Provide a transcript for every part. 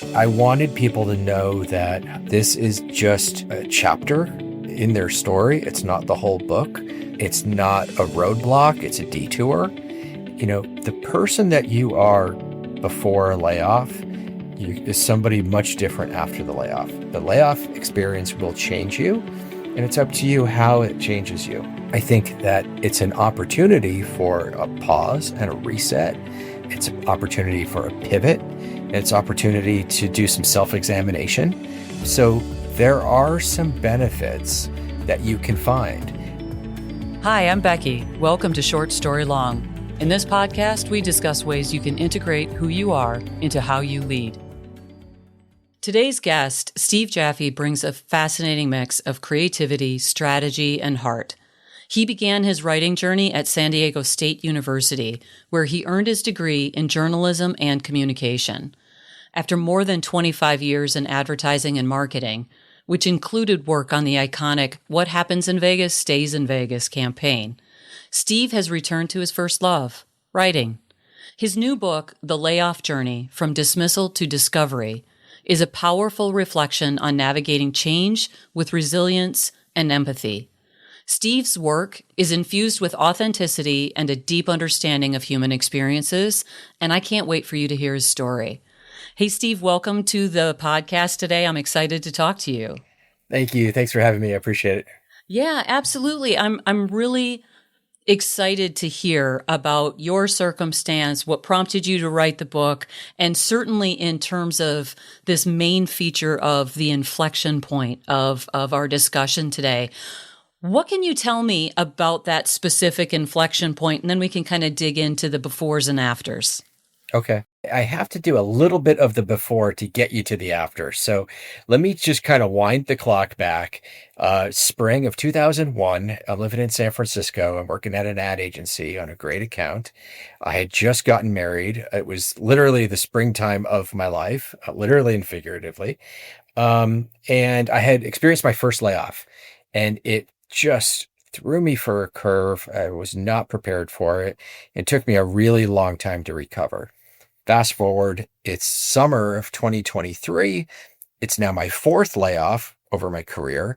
I wanted people to know that this is just a chapter in their story. It's not the whole book. It's not a roadblock. It's a detour. The person that you are before a layoff is somebody much different after the layoff. The layoff experience will change you, and it's up to you how it changes you. I think that it's an opportunity for a pause and a reset. It's an opportunity for a pivot. It's opportunity to do some self-examination. So there are some benefits that you can find. Hi, I'm Becky. Welcome to Short Story Long. In this podcast, we discuss ways you can integrate who you are into how you lead. Today's guest, Steve Jaffe, brings a fascinating mix of creativity, strategy, and heart. He began his writing journey at San Diego State University, where he earned his degree in journalism and communication. After more than 25 years in advertising and marketing, which included work on the iconic What Happens in Vegas Stays in Vegas campaign, Steve has returned to his first love, writing. His new book, The Layoff Journey, From Dismissal to Discovery, is a powerful reflection on navigating change with resilience and empathy. Steve's work is infused with authenticity and a deep understanding of human experiences, and I can't wait for you to hear his story. Hey, Steve, welcome to the podcast today. I'm excited to talk to you. Thank you. Thanks for having me. I appreciate it. Yeah, absolutely. I'm really excited to hear about your circumstance, what prompted you to write the book, and certainly in terms of this main feature of the inflection point of our discussion today. What can you tell me about that specific inflection point? And then we can kind of dig into the befores and afters. Okay. I have to do a little bit of the before to get you to the after. So let me just kind of wind the clock back. Spring of 2001, I'm living in San Francisco. I'm working at an ad agency on a great account. I had just gotten married. It was literally the springtime of my life, literally and figuratively. And I had experienced my first layoff, and it just threw me for a curve. I was not prepared for it. It took me a really long time to recover. Fast forward, it's summer of 2023. It's now my fourth layoff over my career,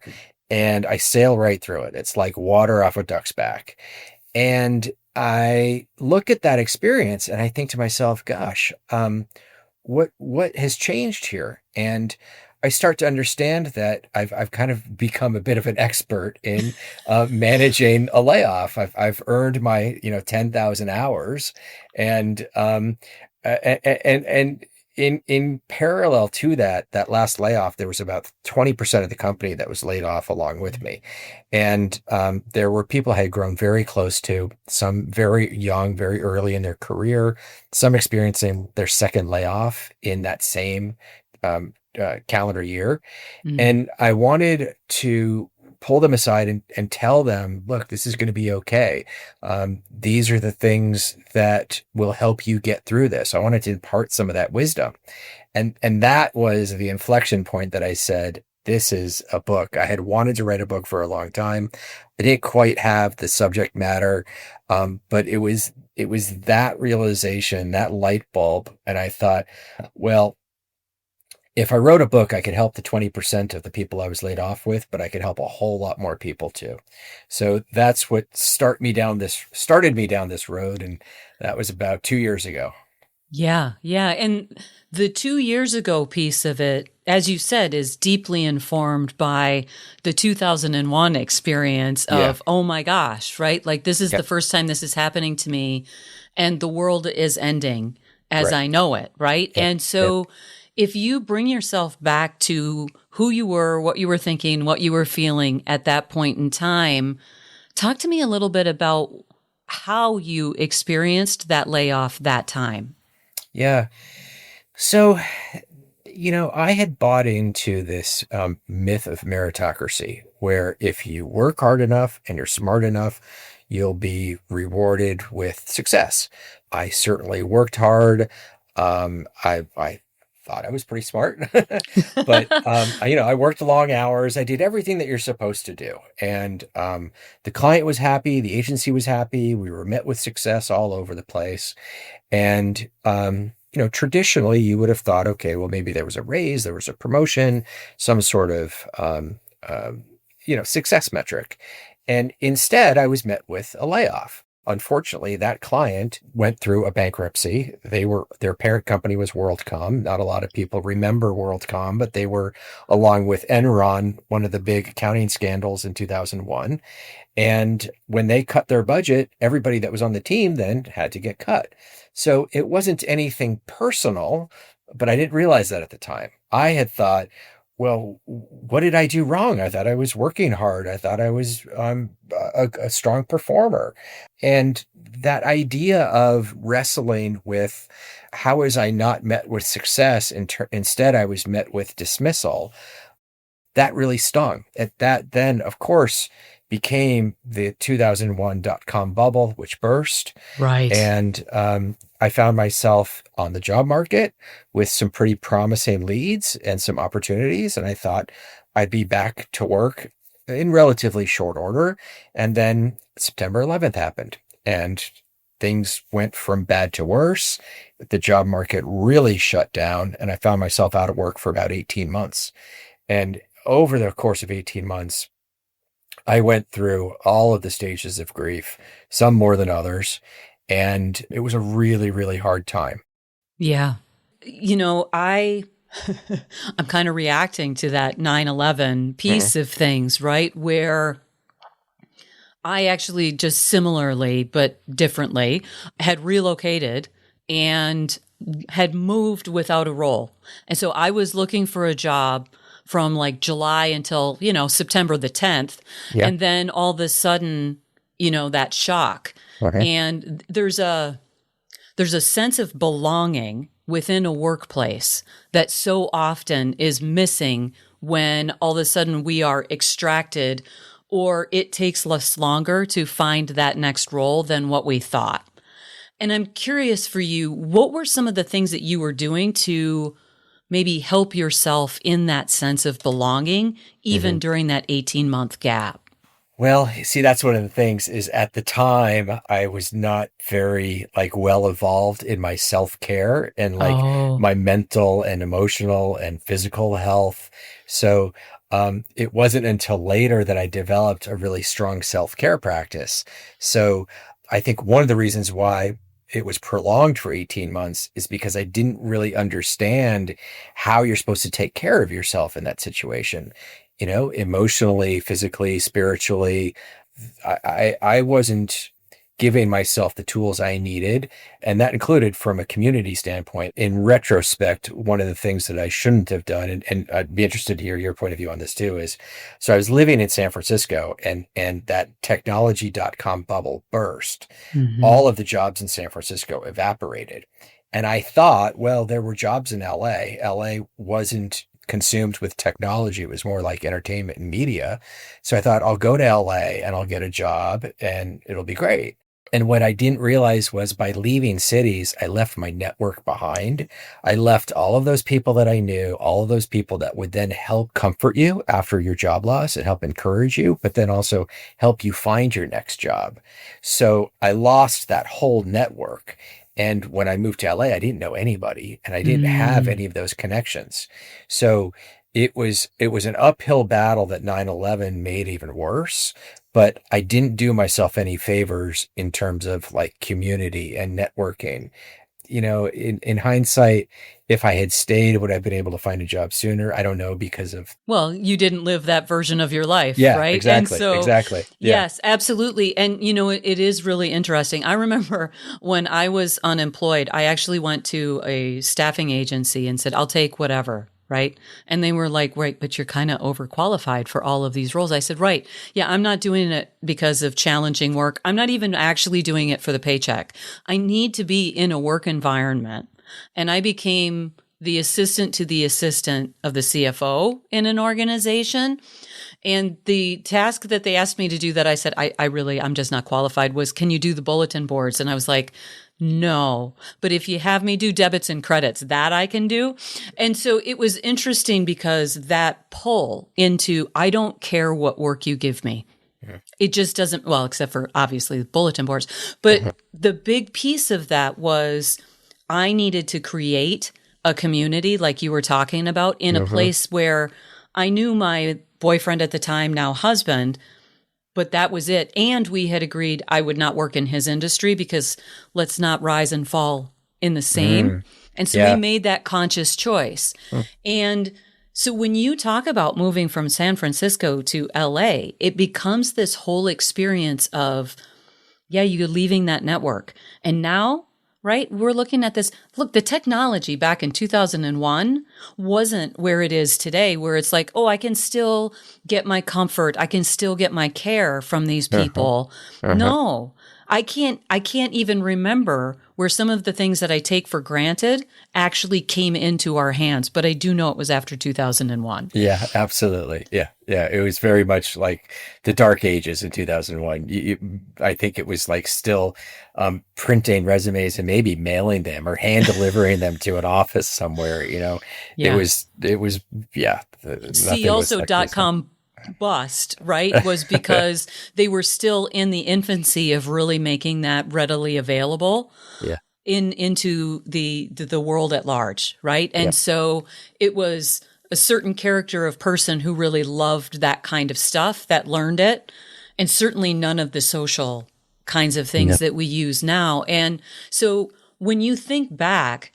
and I sail right through it. It's like water off a duck's back. And I look at that experience and I think to myself, gosh, what has changed here? And I start to understand that I've kind of become a bit of an expert in managing a layoff. I've earned my 10,000 hours, and in parallel to that last layoff, there was about 20% of the company that was laid off along with me, and there were people I had grown very close to, some very young, very early in their career, some experiencing their second layoff in that same calendar year. And I wanted to pull them aside and tell them, look, this is going to be okay. These are the things that will help you get through this. I wanted to impart some of that wisdom. And that was the inflection point that I said, this is a book. I had wanted to write a book for a long time. I didn't quite have the subject matter, but it was that realization, that light bulb. And I thought, well, if I wrote a book, I could help the 20% of the people I was laid off with, but I could help a whole lot more people too. So that's what started me down this road. And that was about 2 years ago. Yeah. And the 2 years ago piece of it, as you said, is deeply informed by the 2001 experience of, oh my gosh, right? Like this is the first time this is happening to me and the world is ending as I know it, right? And so if you bring yourself back to who you were, what you were thinking, what you were feeling at that point in time, talk to me a little bit about how you experienced that layoff that time. Yeah. So, I had bought into this myth of meritocracy, where if you work hard enough and you're smart enough, you'll be rewarded with success. I certainly worked hard. I thought I was pretty smart, but I worked long hours. I did everything that you're supposed to do, and the client was happy, the agency was happy. We were met with success all over the place, and traditionally you would have thought, okay, well, maybe there was a raise, there was a promotion, some sort of, success metric. And instead, I was met with a layoff. Unfortunately, that client went through a bankruptcy. Their parent company was WorldCom. Not a lot of people remember WorldCom, but they were, along with Enron, one of the big accounting scandals in 2001. And when they cut their budget, everybody that was on the team then had to get cut. So it wasn't anything personal, but I didn't realize that at the time. I had thought, well, what did I do wrong? I thought I was working hard. I thought I was a strong performer. And that idea of wrestling with how was I not met with success, instead I was met with dismissal, that really stung. That then, of course, became the 2001 dot-com bubble, which burst. Right. And I found myself on the job market with some pretty promising leads and some opportunities. And I thought I'd be back to work in relatively short order. And then September 11th happened and things went from bad to worse. The job market really shut down and I found myself out of work for about 18 months. And over the course of 18 months, I went through all of the stages of grief, some more than others, and it was a really, really hard time. Yeah. I I'm kind of reacting to that 9/11 Mhm. piece of things, right? Where I actually just similarly but differently had relocated and had moved without a role. And so I was looking for a job from like July until, September the 10th. Yeah. And then all of a sudden, that shock. Okay. And there's a sense of belonging within a workplace that so often is missing when all of a sudden we are extracted or it takes less longer to find that next role than what we thought. And I'm curious for you, what were some of the things that you were doing to maybe help yourself in that sense of belonging, even Mhm. during that 18-month gap? Well, see, that's one of the things is at the time I was not very like well evolved in my self-care and like Oh, my mental and emotional and physical health. So it wasn't until later that I developed a really strong self-care practice. So I think one of the reasons why it was prolonged for 18 months is because I didn't really understand how you're supposed to take care of yourself in that situation, emotionally, physically, spiritually. I wasn't giving myself the tools I needed. And that included from a community standpoint. In retrospect, one of the things that I shouldn't have done, and I'd be interested to hear your point of view on this too, is so I was living in San Francisco and that technology.com bubble burst. hmm. All of the jobs in San Francisco evaporated. And I thought, well, there were jobs in LA. LA wasn't consumed with technology. It was more like entertainment and media. So I thought I'll go to LA and I'll get a job and it'll be great. And what I didn't realize was by leaving cities, I left my network behind. I left all of those people that I knew, all of those people that would then help comfort you after your job loss and help encourage you, but then also help you find your next job. So I lost that whole network. And when I moved to LA, I didn't know anybody and I didn't have Mm. any of those connections. So it was an uphill battle that 9/11 made even worse, but I didn't do myself any favors in terms of like community and networking. In hindsight, if I had stayed, would I have been able to find a job sooner? I don't know because of, Well, you didn't live that version of your life, yeah, right? And exactly. so, Exactly. Yeah. yes, absolutely. And, it is really interesting. I remember when I was unemployed, I actually went to a staffing agency and said, I'll take whatever. Right. And they were like, right, but you're kind of overqualified for all of these roles. I said, right. Yeah, I'm not doing it because of challenging work. I'm not even actually doing it for the paycheck. I need to be in a work environment. And I became the assistant to the assistant of the CFO in an organization. And the task that they asked me to do that I said, I'm just not qualified was, can you do the bulletin boards? And I was like, no, but if you have me do debits and credits, that I can do. And so it was interesting because that pull into, I don't care what work you give me. Mhm. It just doesn't, well, except for obviously the bulletin boards. But Mhm. the big piece of that was I needed to create a community like you were talking about in a Mm-hmm. place where I knew my boyfriend at the time, now husband, but that was it. And we had agreed I would not work in his industry because let's not rise and fall in the same. Mm. And so we Yeah. made that conscious choice. Mm. And so when you talk about moving from San Francisco to LA, it becomes this whole experience of, yeah, you're leaving that network. And now, right, we're looking at this. Look, the technology back in 2001 wasn't where it is today, where it's like, oh, I can still get my comfort. I can still get my care from these Uh-huh. people. Uh-huh. No, I can't even remember where some of the things that I take for granted actually came into our hands, but I do know it was after 2001. Yeah, absolutely. Yeah. Yeah. It was very much like the dark ages in 2001. I think it was like still printing resumes and maybe mailing them or hand delivering them to an office somewhere. Yeah. Yeah, See nothing was also like this. .com bust, right? Was because they were still in the infancy of really making that readily available Yeah. into the world at large, right? Yeah. And so it was a certain character of person who really loved that kind of stuff that learned it, and certainly none of the social kinds of No. things that we use now. And so when you think back,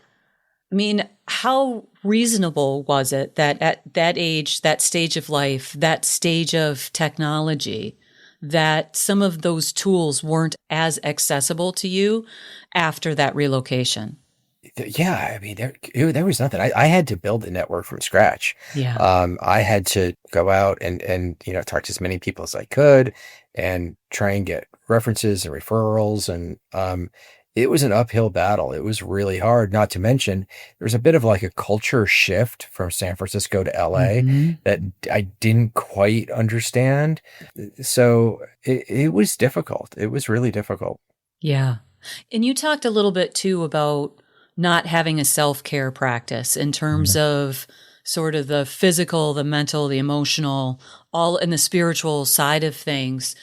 I mean, how reasonable was it that at that age, that stage of life, that stage of technology, that some of those tools weren't as accessible to you after that relocation? Yeah, I mean, there was nothing. I had to build a network from scratch. Yeah. I had to go out and talk to as many people as I could and try and get references and referrals. And it was an uphill battle. It was really hard. Not to mention, there was a bit of like a culture shift from San Francisco to LA Hmm. that I didn't quite understand. So it was difficult. It was really difficult. Yeah. And you talked a little bit too about not having a self-care practice in terms of sort of the physical, the mental, the emotional, all in the spiritual side of things.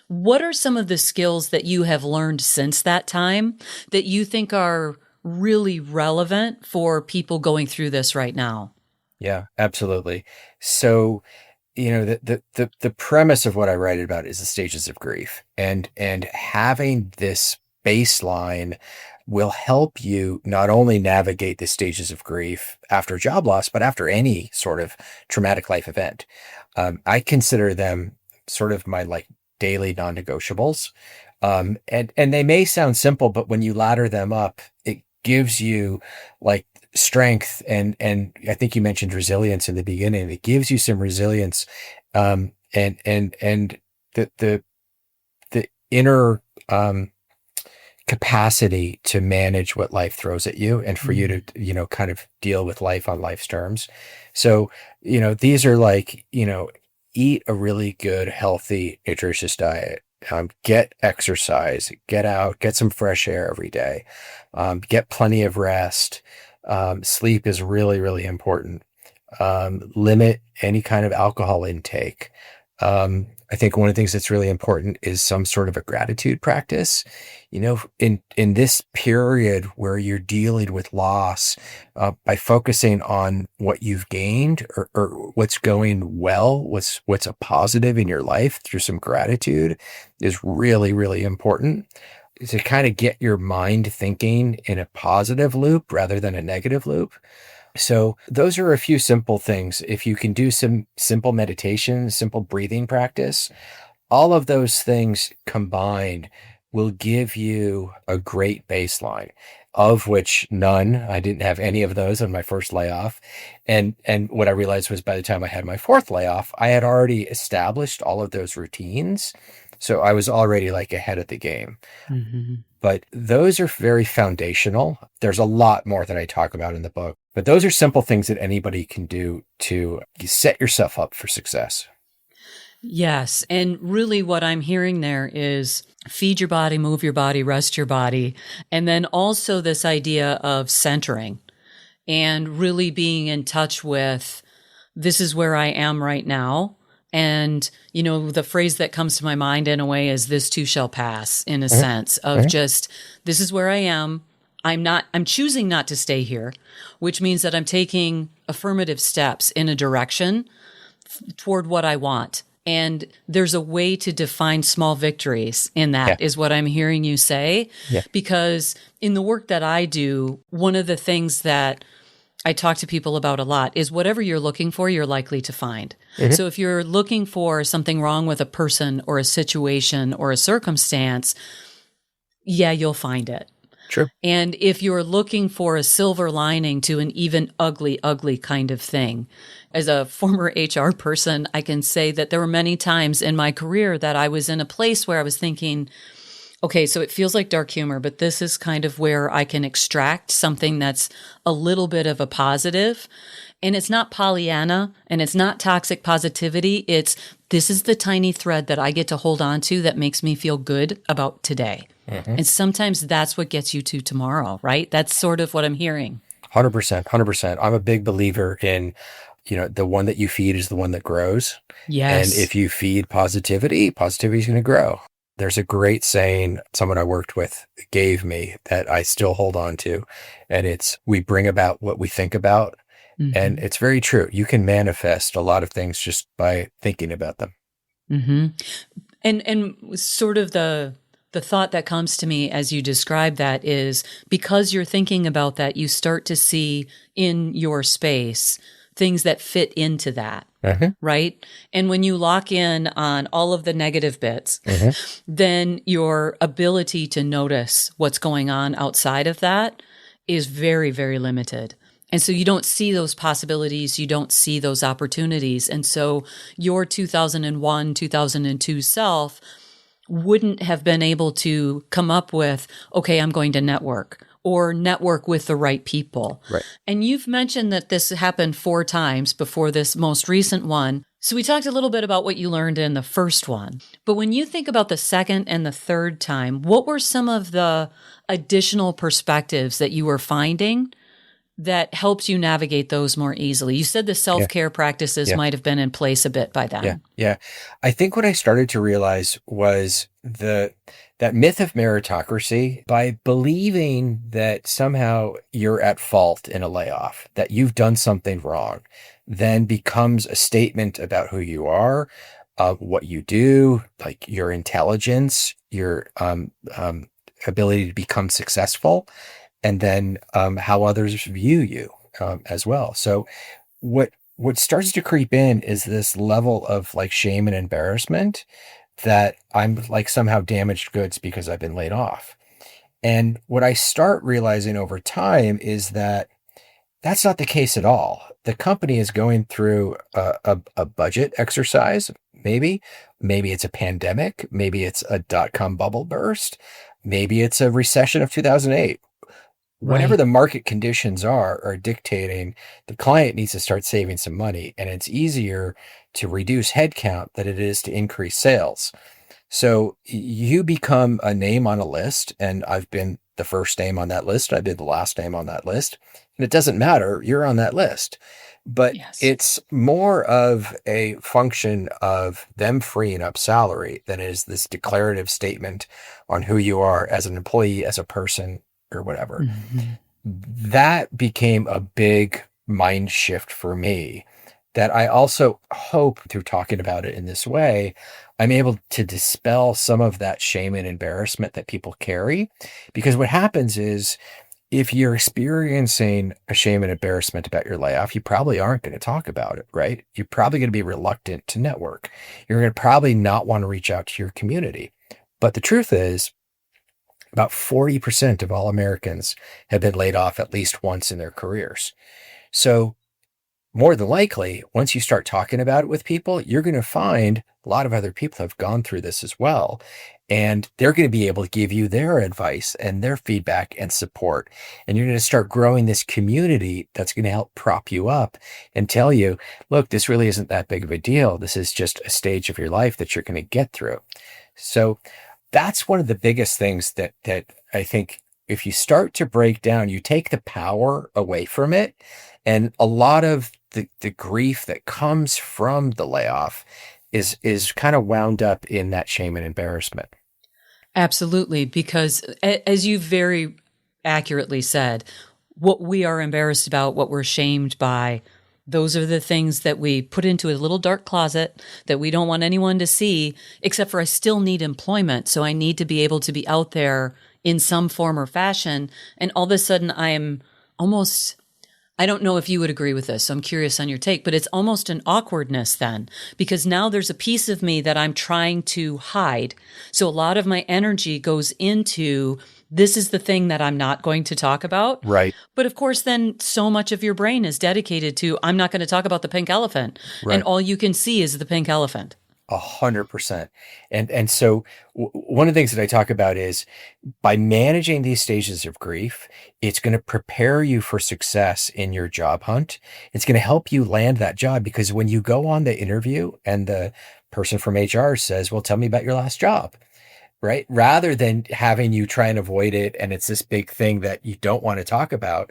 What are some of the skills that you have learned since that time that you think are really relevant for people going through this right now? Yeah, absolutely. So, the premise of what I write about is the stages of grief, and having this baseline will help you not only navigate the stages of grief after job loss, but after any sort of traumatic life event. I consider them sort of my like daily non-negotiables. And they may sound simple, but when you ladder them up, it gives you like strength and I think you mentioned resilience in the beginning. It gives you some resilience, and the inner capacity to manage what life throws at you and for you to, kind of deal with life on life's terms. So, these are like, eat a really good, healthy, nutritious diet. Get exercise, get out, get some fresh air every day, get plenty of rest. Sleep is really, really important. Limit any kind of alcohol intake. I think one of the things that's really important is some sort of a gratitude practice. In this period where you're dealing with loss, by focusing on what you've gained or what's going well, what's a positive in your life through some gratitude is really, really important to kind of get your mind thinking in a positive loop rather than a negative loop. So those are a few simple things. If you can do some simple meditation, simple breathing practice, all of those things combined will give you a great baseline, of which none. I didn't have any of those on my first layoff. And what I realized was by the time I had my fourth layoff, I had already established all of those routines. So I was already like ahead of the game. Mm-hmm. But those are very foundational. There's a lot more that I talk about in the book, but those are simple things that anybody can do to set yourself up for success. Yes. And really, what I'm hearing there is feed your body, move your body, rest your body. And then also this idea of centering and really being in touch with this is where I am right now. And, the phrase that comes to my mind in a way is this too shall pass, in a Mhm. sense of Mhm. just this is where I am. I'm choosing not to stay here, which means that I'm taking affirmative steps in a direction toward what I want. And there's a way to define small victories in Yeah. that, is what I'm hearing you say. Yeah. Because in the work that I do, one of the things that I talk to people about a lot is whatever you're looking for, you're likely to find. Mhm. So if you're looking for something wrong with a person or a situation or a circumstance, yeah, you'll find it. True. And if you're looking for a silver lining to an even ugly, ugly kind of thing, as a former HR person, I can say that there were many times in my career that I was in a place where I was thinking, okay, so it feels like dark humor, but this is kind of where I can extract something that's a little bit of a positive. And it's not Pollyanna and it's not toxic positivity. This is the tiny thread that I get to hold on to that makes me feel good about today. And sometimes that's what gets you to tomorrow, right? That's sort of what I'm hearing. 100%. 100%. I'm a big believer in, the one that you feed is the one that grows. And Yes. if you feed positivity, positivity is going to grow. There's a great saying someone I worked with gave me that I still hold on to. And it's, we bring about what we think about. And Mm-hmm. it's very true. You can manifest a lot of things just by thinking about them. Mm-hmm. And sort of the thought that comes to me as you describe that is because you're thinking about that, you start to see in your space things that fit into that. Uh-huh. Right. And when you lock in on all of the negative bits, Uh-huh. then your ability to notice what's going on outside of that is very, very limited. And so you don't see those possibilities. You don't see those opportunities. And so your 2001, 2002 self wouldn't have been able to come up with, okay, I'm going to network or network with the right people. Right. And you've mentioned that this happened 4 times before this most recent one. So we talked a little bit about what you learned in the first one. But when you think about the second and the third time, what were some of the additional perspectives that you were finding that helps you navigate those more easily? You said the Yeah. self-care practices Yeah. might have been in place a bit by then. Yeah. Yeah. I think what I started to realize was that myth of meritocracy. By believing that somehow you're at fault in a layoff, that you've done something wrong, then becomes a statement about who you are, what you do, like your intelligence, your ability to become successful, and then how others view you as well. So what starts to creep in is this level of like shame and embarrassment that I'm like somehow damaged goods because I've been laid off. And what I start realizing over time is that that's not the case at all. The company is going through a budget exercise. Maybe it's a pandemic. Maybe it's a dot-com bubble burst. Maybe it's a recession of 2008. Whatever Right. the market conditions are dictating, the client needs to start saving some money, and it's easier to reduce headcount than it is to increase sales. So you become a name on a list, and I've been the first name on that list. I've been the last name on that list, and it doesn't matter. You're on that list, but Yes. it's more of a function of them freeing up salary than it is this declarative statement on who you are as an employee, as a person, or whatever. Mhm. That became a big mind shift for me that I also hope through talking about it in this way, I'm able to dispel some of that shame and embarrassment that people carry. Because what happens is if you're experiencing a shame and embarrassment about your layoff, you probably aren't going to talk about it, right? You're probably going to be reluctant to network. You're going to probably not want to reach out to your community. But the truth is, about 40% of all Americans have been laid off at least once in their careers. So, more than likely, once you start talking about it with people, you're going to find a lot of other people have gone through this as well. And they're going to be able to give you their advice and their feedback and support. And you're going to start growing this community that's going to help prop you up and tell you, look, this really isn't that big of a deal. This is just a stage of your life that you're going to get through. So, that's one of the biggest things that I think if you start to break down, you take the power away from it. And a lot of the grief that comes from the layoff is kind of wound up in that shame and embarrassment. Absolutely. Because as you very accurately said. What we are embarrassed about, what we're shamed by, those are the things that we put into a little dark closet that we don't want anyone to see, except for I still need employment. So I need to be able to be out there in some form or fashion. And all of a sudden I'm almost, I don't know if you would agree with this. So I'm curious on your take, but it's almost an awkwardness then, because now there's a piece of me that I'm trying to hide. So a lot of my energy goes into this is the thing that I'm not going to talk about. Right. But of course, then so much of your brain is dedicated to, I'm not going to talk about the pink elephant. And Right. all you can see is the pink elephant. 100%. And so one of the things that I talk about is by managing these stages of grief, it's going to prepare you for success in your job hunt. It's going to help you land that job, because when you go on the interview and the person from HR says, well, tell me about your last job, right? Rather than having you try and avoid it, and it's this big thing that you don't want to talk about.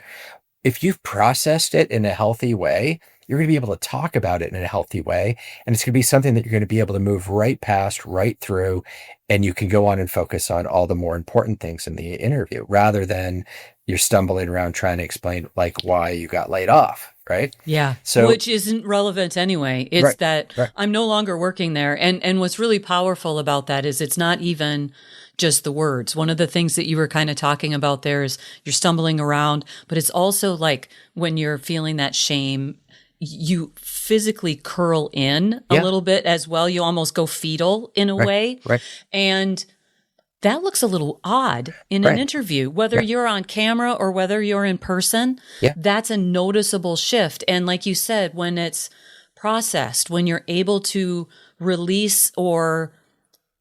If you've processed it in a healthy way, you're going to be able to talk about it in a healthy way. And it's going to be something that you're going to be able to move right past, right through, and you can go on and focus on all the more important things in the interview, rather than you're stumbling around trying to explain like why you got laid off. Right. Yeah. So, Which isn't relevant anyway. It's right, that right. I'm no longer working there. And what's really powerful about that is it's not even just the words. One of the things that you were kind of talking about there is you're stumbling around, but it's also like when you're feeling that shame, you physically curl in a Yeah. little bit as well. You almost go fetal in a Right, way. right. And that looks a little odd in an Right. interview, whether Yeah. you're on camera or whether you're in person. Yeah. That's a noticeable shift. And like you said, when it's processed, when you're able to release or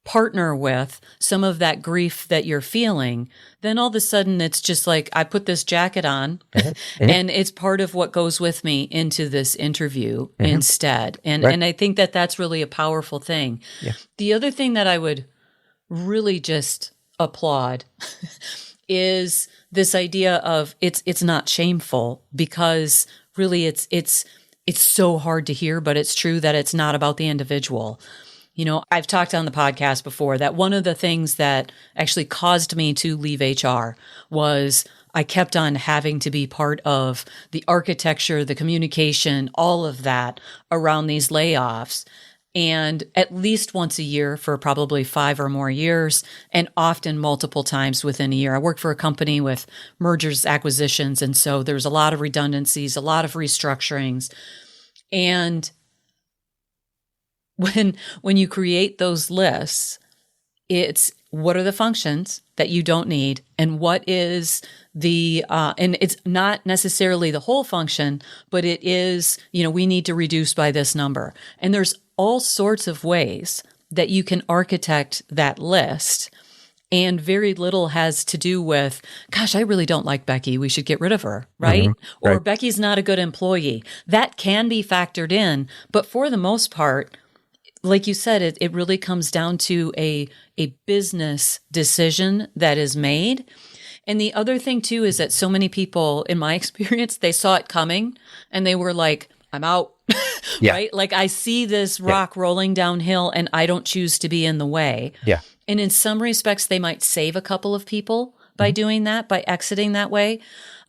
partner with some of that grief that you're feeling, then all of a sudden it's just like, I put this jacket on and it's part of what goes with me into this interview instead. And, Right. and I think that that's really a powerful thing. Yeah. The other thing that I would really just applaud is this idea of it's not shameful, because really it's so hard to hear, but it's true that it's not about the individual. You know, I've talked on the podcast before that one of the things that actually caused me to leave HR was I kept on having to be part of the architecture, the communication, all of that around these layoffs. And at least once a year for probably 5 or more years, and often multiple times within a year. I worked for a company with mergers, acquisitions, and so there's a lot of redundancies, a lot of restructurings. And when you create those lists, it's what are the functions that you don't need, and what is the and it's not necessarily the whole function, but it is, we need to reduce by this number. And there's all sorts of ways that you can architect that list. And very little has to do with, gosh, I really don't like Becky. We should get rid of her, right? Mm-hmm. Or Right. Becky's not a good employee. That can be factored in. But for the most part, like you said, it really comes down to a business decision that is made. And the other thing too is that so many people, in my experience, they saw it coming and they were like, I'm out. Yeah. Right? Like I see this rock rolling downhill and I don't choose to be in the way. Yeah. And in some respects, they might save a couple of people by doing that, by exiting that way.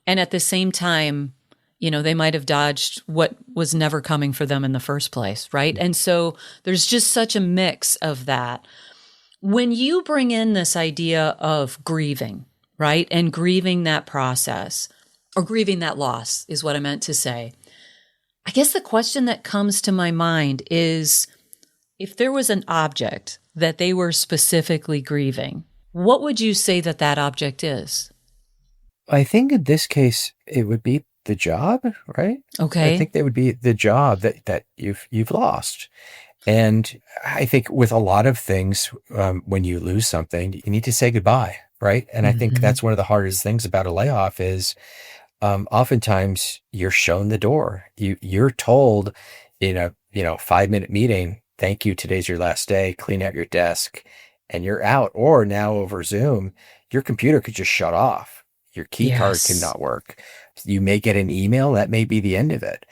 And at the same time, they might have dodged what was never coming for them in the first place, right? And so there's just such a mix of that. When you bring in this idea of grieving, right? And grieving that process, or grieving that loss is what I meant to say. I guess the question that comes to my mind is, if there was an object that they were specifically grieving, what would you say that object is? I think in this case, it would be the job, right? Okay. I think that would be the job that you've lost. And I think with a lot of things, when you lose something, you need to say goodbye, right? And I think that's one of the hardest things about a layoff is oftentimes you're shown the door. You're told in a 5-minute meeting, thank you, today's your last day, clean out your desk, and you're out. Or now over Zoom, your computer could just shut off. Your key card cannot work. You may get an email, that may be the end of it.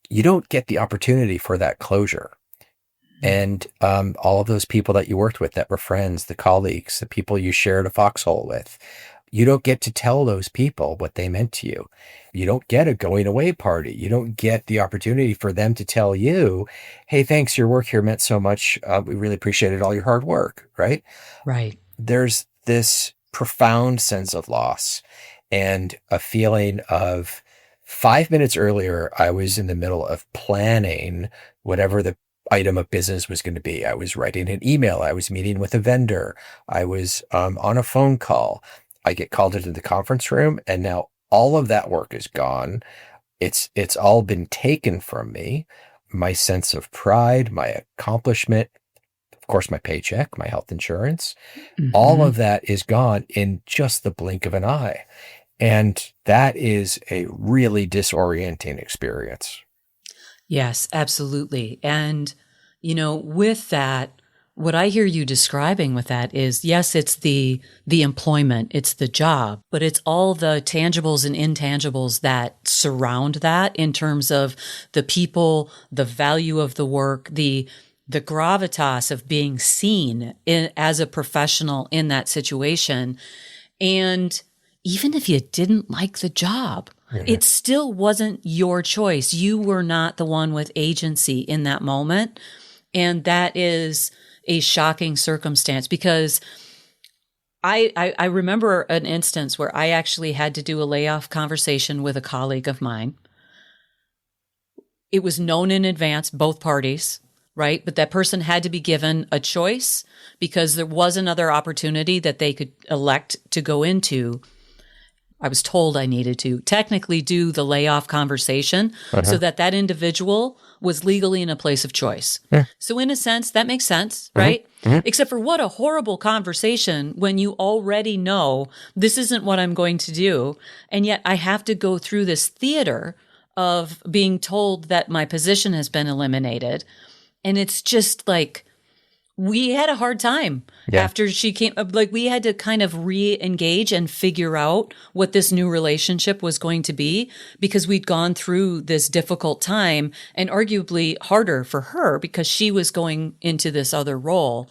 You don't get the opportunity for that closure. And all of those people that you worked with that were friends, the colleagues, the people you shared a foxhole with, You don't get to tell those people what they meant to you. You don't get a going away party. You don't get the opportunity for them to tell you, hey, thanks, your work here meant so much. We really appreciated all your hard work, right? Right. There's this profound sense of loss and a feeling of 5 minutes earlier, I was in the middle of planning whatever the item of business was going to be. I was writing an email. I was meeting with a vendor. I was on a phone call. I get called into the conference room, and now all of that work is gone. It's all been taken from me. My sense of pride, my accomplishment, of course, my paycheck, my health insurance, all Hmm. of that is gone in just the blink of an eye. And that is a really disorienting experience. Yes, absolutely. And, with that, what I hear you describing with that is, yes, it's the employment, it's the job, but it's all the tangibles and intangibles that surround that in terms of the people, the value of the work, the gravitas of being seen as a professional in that situation. And even if you didn't like the job, Mhm. it still wasn't your choice. You were not the one with agency in that moment. And that is a shocking circumstance because I remember an instance where I actually had to do a layoff conversation with a colleague of mine. It was known in advance, both parties, right? But that person had to be given a choice because there was another opportunity that they could elect to go into. I was told I needed to technically do the layoff conversation so Uh-huh. that that individual was legally in a place of choice. Yeah. So in a sense, that makes sense, Hmm. right? Hmm. Except for what a horrible conversation when you already know this isn't what I'm going to do. And yet I have to go through this theater of being told that my position has been eliminated. And it's just like, we had a hard time Yeah. after she came. Like, we had to kind of re-engage and figure out what this new relationship was going to be because we'd gone through this difficult time and arguably harder for her because she was going into this other role.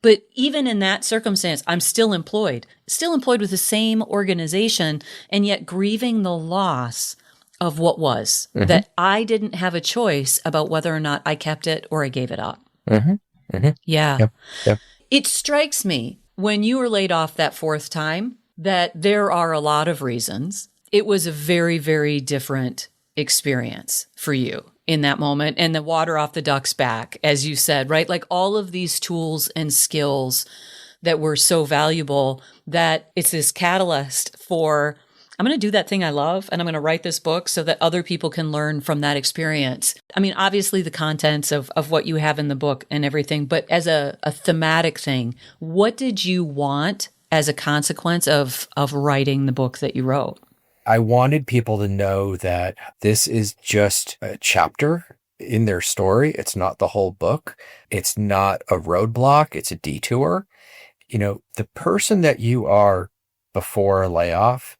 But even in that circumstance, I'm still employed with the same organization, and yet grieving the loss of what was Hmm. that I didn't have a choice about whether or not I kept it or I gave it up. Hmm. Hmm. Yeah. Yep. Yep. It strikes me when you were laid off that fourth time that there are a lot of reasons. It was a very, very different experience for you in that moment and the water off the duck's back, as you said, right? Like all of these tools and skills that were so valuable that it's this catalyst for I'm going to do that thing I love and I'm going to write this book so that other people can learn from that experience. I mean, obviously the contents of what you have in the book and everything, but as a thematic thing, what did you want as a consequence of writing the book that you wrote? I wanted people to know that this is just a chapter in their story. It's not the whole book. It's not a roadblock. It's a detour. The person that you are before a layoff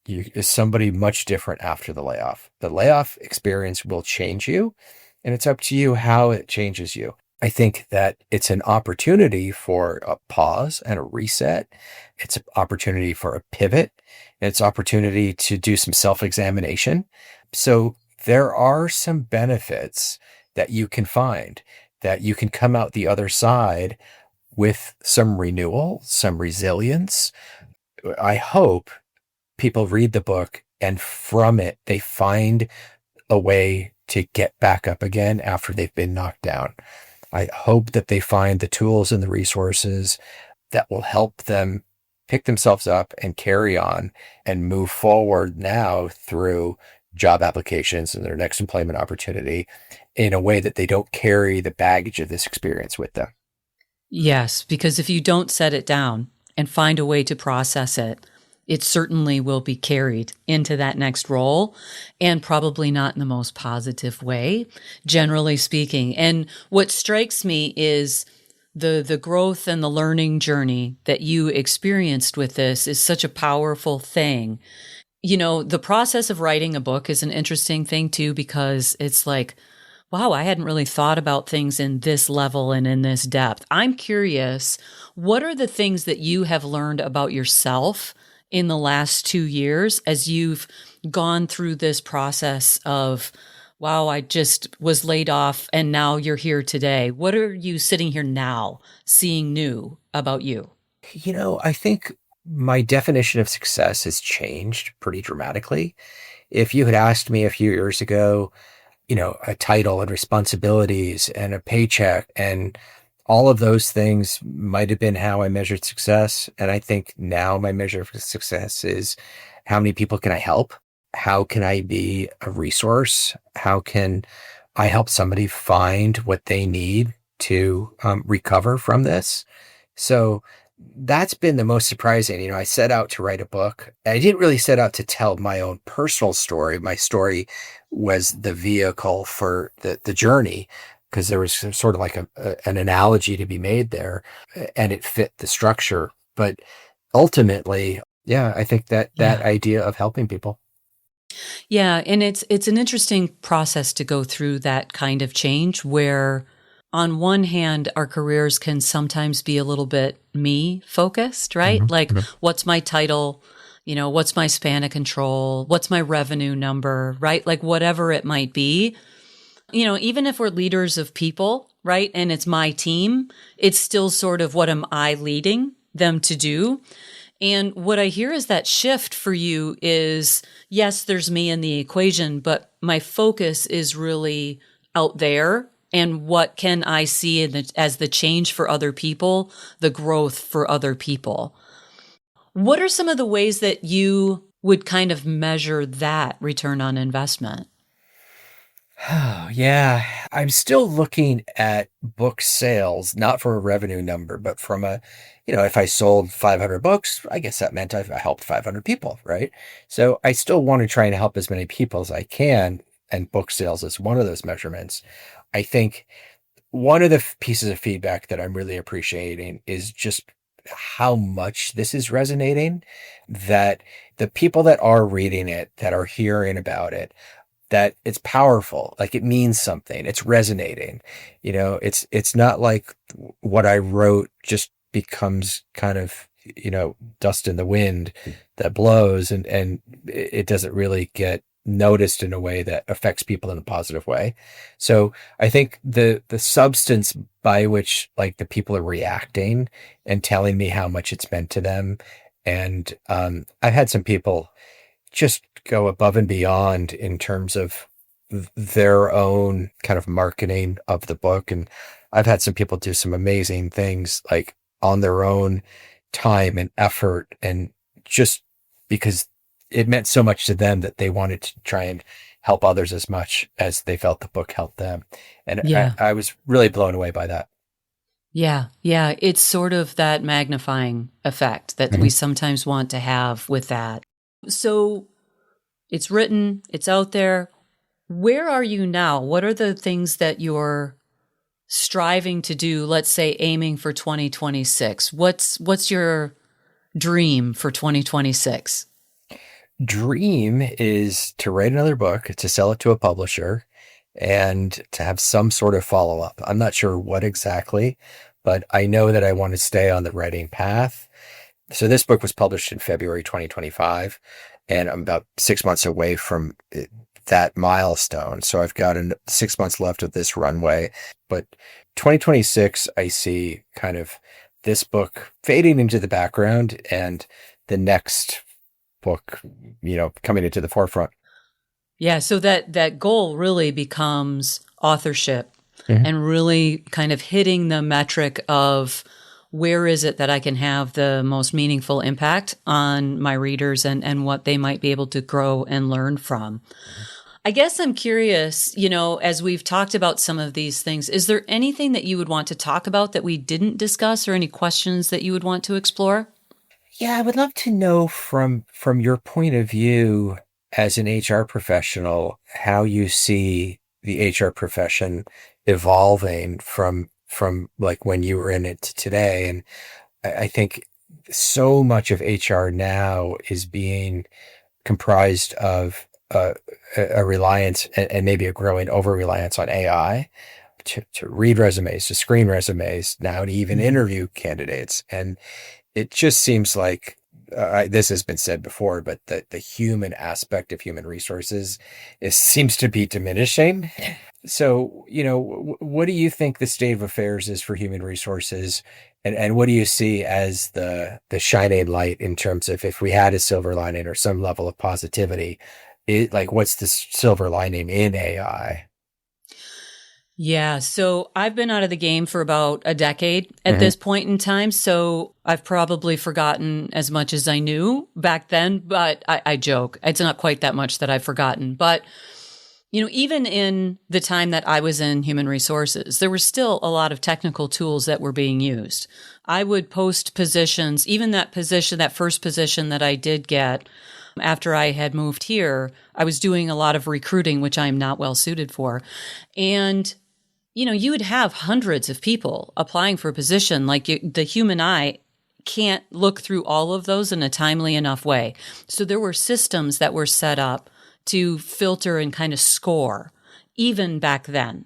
is somebody much different after the layoff. The layoff experience will change you, and it's up to you how it changes you. I think that it's an opportunity for a pause and a reset. It's an opportunity for a pivot. It's opportunity to do some self-examination. So there are some benefits that you can find, that you can come out the other side with some renewal, some resilience. I hope people read the book and from it, they find a way to get back up again after they've been knocked down. I hope that they find the tools and the resources that will help them pick themselves up and carry on and move forward now through job applications and their next employment opportunity in a way that they don't carry the baggage of this experience with them. Yes, because if you don't set it down and find a way to process it, it certainly will be carried into that next role and probably not in the most positive way, generally speaking. And what strikes me is the growth and the learning journey that you experienced with this is such a powerful thing. The process of writing a book is an interesting thing too, because it's like, wow, I hadn't really thought about things in this level and in this depth. I'm curious, what are the things that you have learned about yourself in the last 2 years as you've gone through this process of, wow, I just was laid off and now you're here today? What are you sitting here now seeing new about you? I think my definition of success has changed pretty dramatically. If you had asked me a few years ago, a title and responsibilities and a paycheck and all of those things might have been how I measured success. And I think now my measure of success is how many people can I help? How can I be a resource? How can I help somebody find what they need to recover from this? So that's been the most surprising. I set out to write a book. I didn't really set out to tell my own personal story. My story was the vehicle for the journey, because there was sort of like an analogy to be made there, and it fit the structure. But ultimately, yeah, I think that Yeah. idea of helping people. Yeah, and it's an interesting process to go through that kind of change where on one hand our careers can sometimes be a little bit me focused, right? Like Mhm. what's my title? What's my span of control? What's my revenue number, right? Like whatever it might be. Even if we're leaders of people, right? And it's my team, it's still sort of what am I leading them to do? And what I hear is that shift for you is, yes, there's me in the equation, but my focus is really out there. And what can I see as the change for other people, the growth for other people? What are some of the ways that you would kind of measure that return on investment? Oh, yeah. I'm still looking at book sales, not for a revenue number, but from if I sold 500 books, I guess that meant I helped 500 people, right? So I still want to try and help as many people as I can. And book sales is one of those measurements. I think one of the pieces of feedback that I'm really appreciating is just how much this is resonating, that the people that are reading it, that are hearing about it, that it's powerful, like it means something, it's resonating. It's not like what I wrote just becomes kind of, dust in the wind that blows, and it doesn't really get noticed in a way that affects people in a positive way. So I think the substance by which, like, the people are reacting and telling me how much it's meant to them. And I've had some people just go above and beyond in terms of their own kind of marketing of the book. And I've had some people do some amazing things, like on their own time and effort, and just because it meant so much to them that they wanted to try and help others as much as they felt the book helped them. And Yeah. I was really blown away by that. Yeah. Yeah. It's sort of that magnifying effect that we Mhm. sometimes want to have with that. So it's written, it's out there. Where are you now? What are the things that you're striving to do? Let's say aiming for 2026. What's your dream for 2026? Dream is to write another book, to sell it to a publisher, and to have some sort of follow up. I'm not sure what exactly, but I know that I want to stay on the writing path. So this book was published in February 2025, and I'm about 6 months away from that milestone. So I've got 6 months left of this runway. But 2026, I see kind of this book fading into the background and the next book, coming into the forefront. Yeah, so that goal really becomes authorship Mhm. and really kind of hitting the metric of where is it that I can have the most meaningful impact on my readers and what they might be able to grow and learn from. I guess I'm curious, as we've talked about some of these things, is there anything that you would want to talk about that we didn't discuss or any questions that you would want to explore? Yeah, I would love to know from your point of view as an HR professional, how you see the HR profession evolving from like when you were in it to today. And I think so much of HR now is being comprised of a reliance, and maybe a growing over reliance on AI to read resumes, to screen resumes, now to even Mhm. interview candidates. And it just seems like this has been said before, but the human aspect of human resources seems to be diminishing. So, what do you think the state of affairs is for human resources? And what do you see as the shining light in terms of if we had a silver lining or some level of positivity, like what's the silver lining in AI? Yeah. So I've been out of the game for about a decade at Hmm. this point in time. So I've probably forgotten as much as I knew back then, but I joke. It's not quite that much that I've forgotten. But, even in the time that I was in human resources, there were still a lot of technical tools that were being used. I would post positions, even that first position that I did get after I had moved here, I was doing a lot of recruiting, which I'm not well suited for. And you would have hundreds of people applying for a position. Like the human eye can't look through all of those in a timely enough way. So there were systems that were set up to filter and kind of score even back then.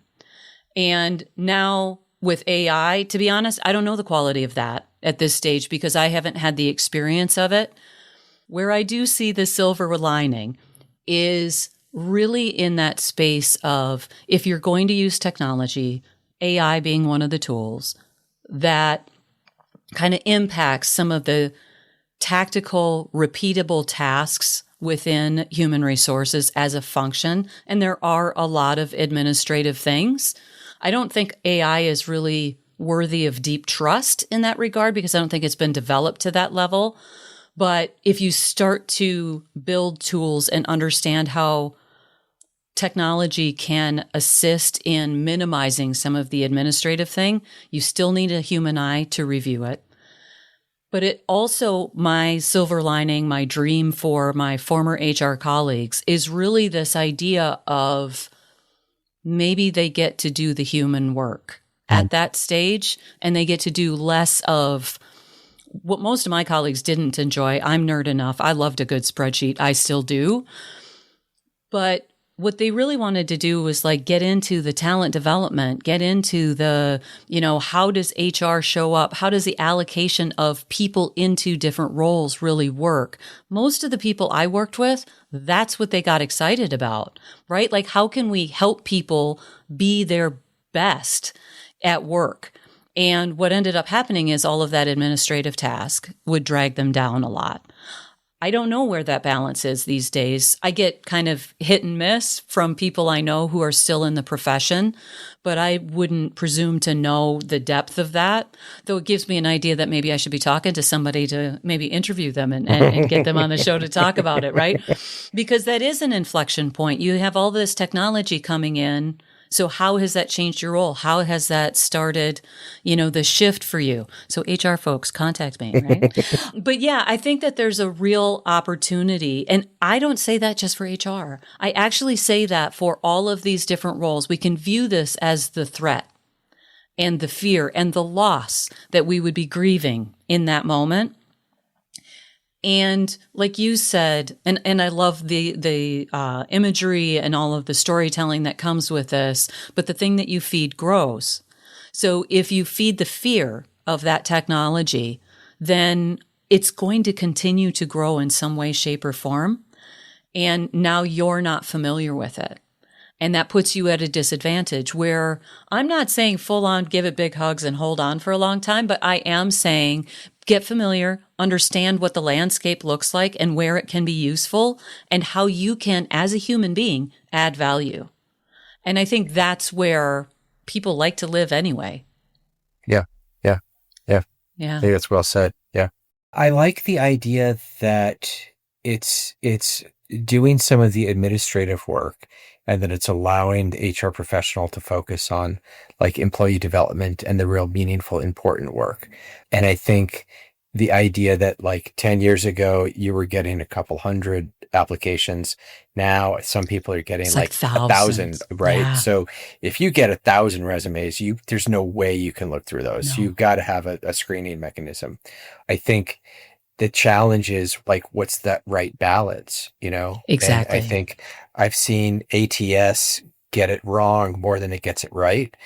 And now with AI, to be honest, I don't know the quality of that at this stage because I haven't had the experience of it. Where I do see the silver lining is really in that space of if you're going to use technology, AI being one of the tools, that kind of impacts some of the tactical, repeatable tasks within human resources as a function. And there are a lot of administrative things. I don't think AI is really worthy of deep trust in that regard because I don't think it's been developed to that level. But if you start to build tools and understand how technology can assist in minimizing some of the administrative thing, you still need a human eye to review it. But it also, my silver lining, my dream for my former HR colleagues is really this idea of maybe they get to do the human work at that stage and they get to do less of what most of my colleagues didn't enjoy. I'm nerd enough. I loved a good spreadsheet. I still do. But what they really wanted to do was like get into the talent development, get into the, how does HR show up? How does the allocation of people into different roles really work? Most of the people I worked with, that's what they got excited about, right? Like, how can we help people be their best at work? And what ended up happening is all of that administrative task would drag them down a lot. I don't know where that balance is these days. I get kind of hit and miss from people I know who are still in the profession, but I wouldn't presume to know the depth of that, though it gives me an idea that maybe I should be talking to somebody to maybe interview them and get them on the show to talk about it, right? Because that is an inflection point. You have all this technology coming in. So how has that changed your role? How has that started, the shift for you? So HR folks, contact me, right? But yeah, I think that there's a real opportunity. And I don't say that just for HR. I actually say that for all of these different roles. We can view this as the threat and the fear and the loss that we would be grieving in that moment. And like you said, and I love the imagery and all of the storytelling that comes with this, but the thing that you feed grows. So if you feed the fear of that technology, then it's going to continue to grow in some way, shape, or form. And now you're not familiar with it. And that puts you at a disadvantage where I'm not saying full on give it big hugs and hold on for a long time, but I am saying get familiar, understand what the landscape looks like and where it can be useful and how you can, as a human being, add value. And I think that's where people like to live anyway. Yeah. Yeah. Yeah. Yeah. I think that's well said. Yeah. I like the idea that it's doing some of the administrative work and that it's allowing the HR professional to focus on like employee development and the real meaningful, important work. And I think the idea that like 10 years ago, you were getting a couple hundred applications. Now some people are getting It's like thousands. 1,000, right? Yeah. So if you get 1,000 resumes, there's no way you can look through those. No. You've got to have a screening mechanism. I think the challenge is like, what's that right balance, Exactly. And I think I've seen ATS get it wrong more than it gets it right.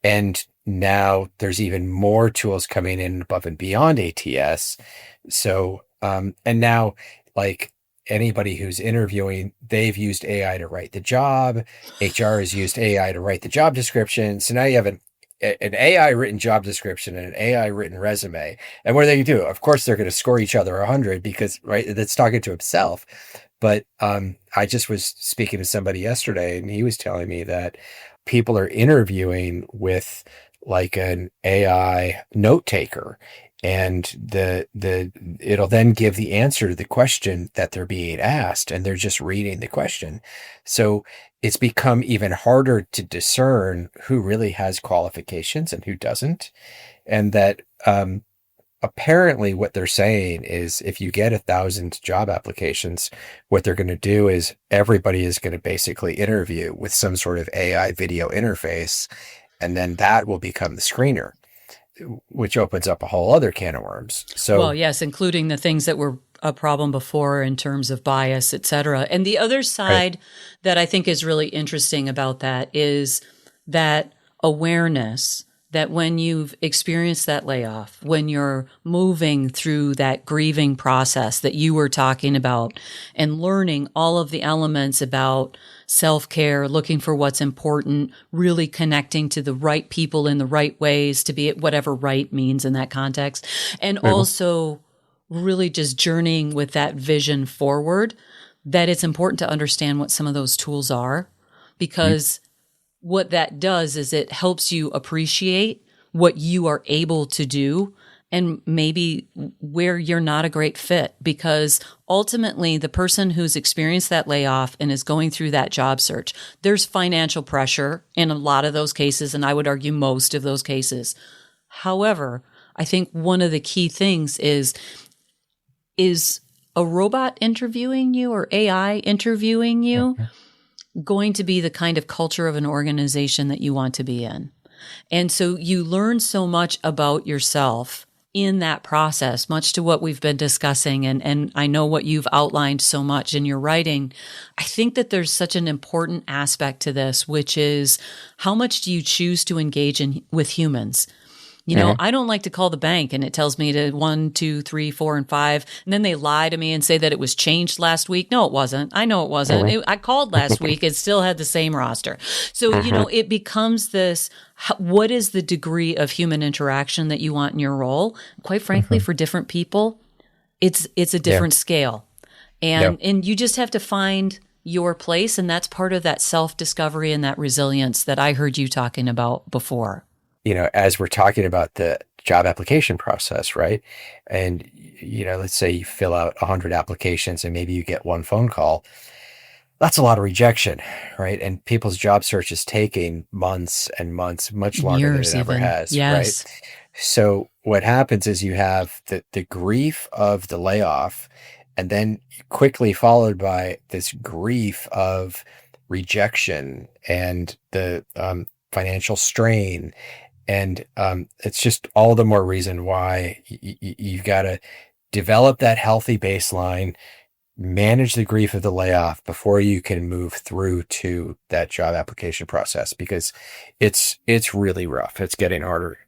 And now there's even more tools coming in above and beyond ATS. So And now, like anybody who's interviewing, they've used AI to write the job. HR has used AI to write the job description. So now you have an AI written job description and an AI written resume. And what are they going to do? Of course, they're going to score each other 100 because, right, that's talking to himself. But I just was speaking to somebody yesterday, and he was telling me that people are interviewing with like an AI note taker, and it'll then give the answer to the question that they're being asked, and they're just reading the question. So it's become even harder to discern who really has qualifications and who doesn't. And that apparently what they're saying is if you get 1,000 job applications, what they're going to do is everybody is going to basically interview with some sort of AI video interface, and then that will become the screener, which opens up a whole other can of worms. So, well, yes, including the things that were a problem before in terms of bias, et cetera. And the other side that I think is really interesting about that is that awareness that when you've experienced that layoff, when you're moving through that grieving process that you were talking about and learning all of the elements about self-care, looking for what's important, really connecting to the right people in the right ways to be at whatever right means in that context, and also really just journeying with that vision forward, that it's important to understand what some of those tools are, because what that does is it helps you appreciate what you are able to do and maybe where you're not a great fit, because ultimately the person who's experienced that layoff and is going through that job search, there's financial pressure in a lot of those cases, and I would argue most of those cases. However, I think one of the key things is a robot interviewing you or AI interviewing you going to be the kind of culture of an organization that you want to be in? And so you learn so much about yourself in that process, much to what we've been discussing. And I know what you've outlined so much in your writing. I think that there's such an important aspect to this, which is how much do you choose to engage with humans? You know, I don't like to call the bank and it tells me to 1, 2, 3, 4, and 5. And then they lie to me and say that it was changed last week. No, it wasn't. I know it wasn't. I called last week. It still had the same roster. So, you know, it becomes this, what is the degree of human interaction that you want in your role? Quite frankly, for different people, it's a different scale. And you just have to find your place. And that's part of that self-discovery and that resilience that I heard you talking about before. You know, as we're talking about the job application process, right? And, you know, let's say you fill out 100 applications and maybe you get one phone call. That's a lot of rejection, right? And people's job search is taking months and months, much longer Years than it ever even. has, Yes. right? So what happens is you have the grief of the layoff, and then quickly followed by this grief of rejection and the financial strain. And it's just all the more reason why you've got to develop that healthy baseline, manage the grief of the layoff before you can move through to that job application process, because it's really rough. It's getting harder.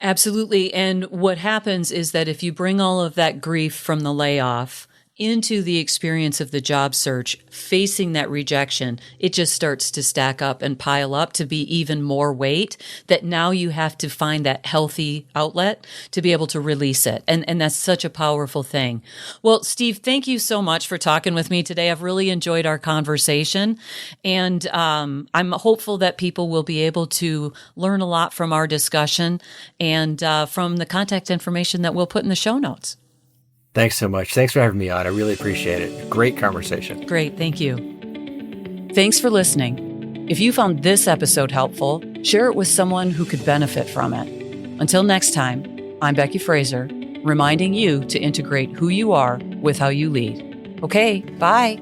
Absolutely. And what happens is that if you bring all of that grief from the layoff into the experience of the job search, facing that rejection, it just starts to stack up and pile up to be even more weight, that now you have to find that healthy outlet to be able to release it. And that's such a powerful thing. Well, Steve, thank you so much for talking with me today. I've really enjoyed our conversation. And I'm hopeful that people will be able to learn a lot from our discussion and from the contact information that we'll put in the show notes. Thanks so much. Thanks for having me on. I really appreciate it. Great conversation. Great. Thank you. Thanks for listening. If you found this episode helpful, share it with someone who could benefit from it. Until next time, I'm Becky Fraser, reminding you to integrate who you are with how you lead. Okay, bye.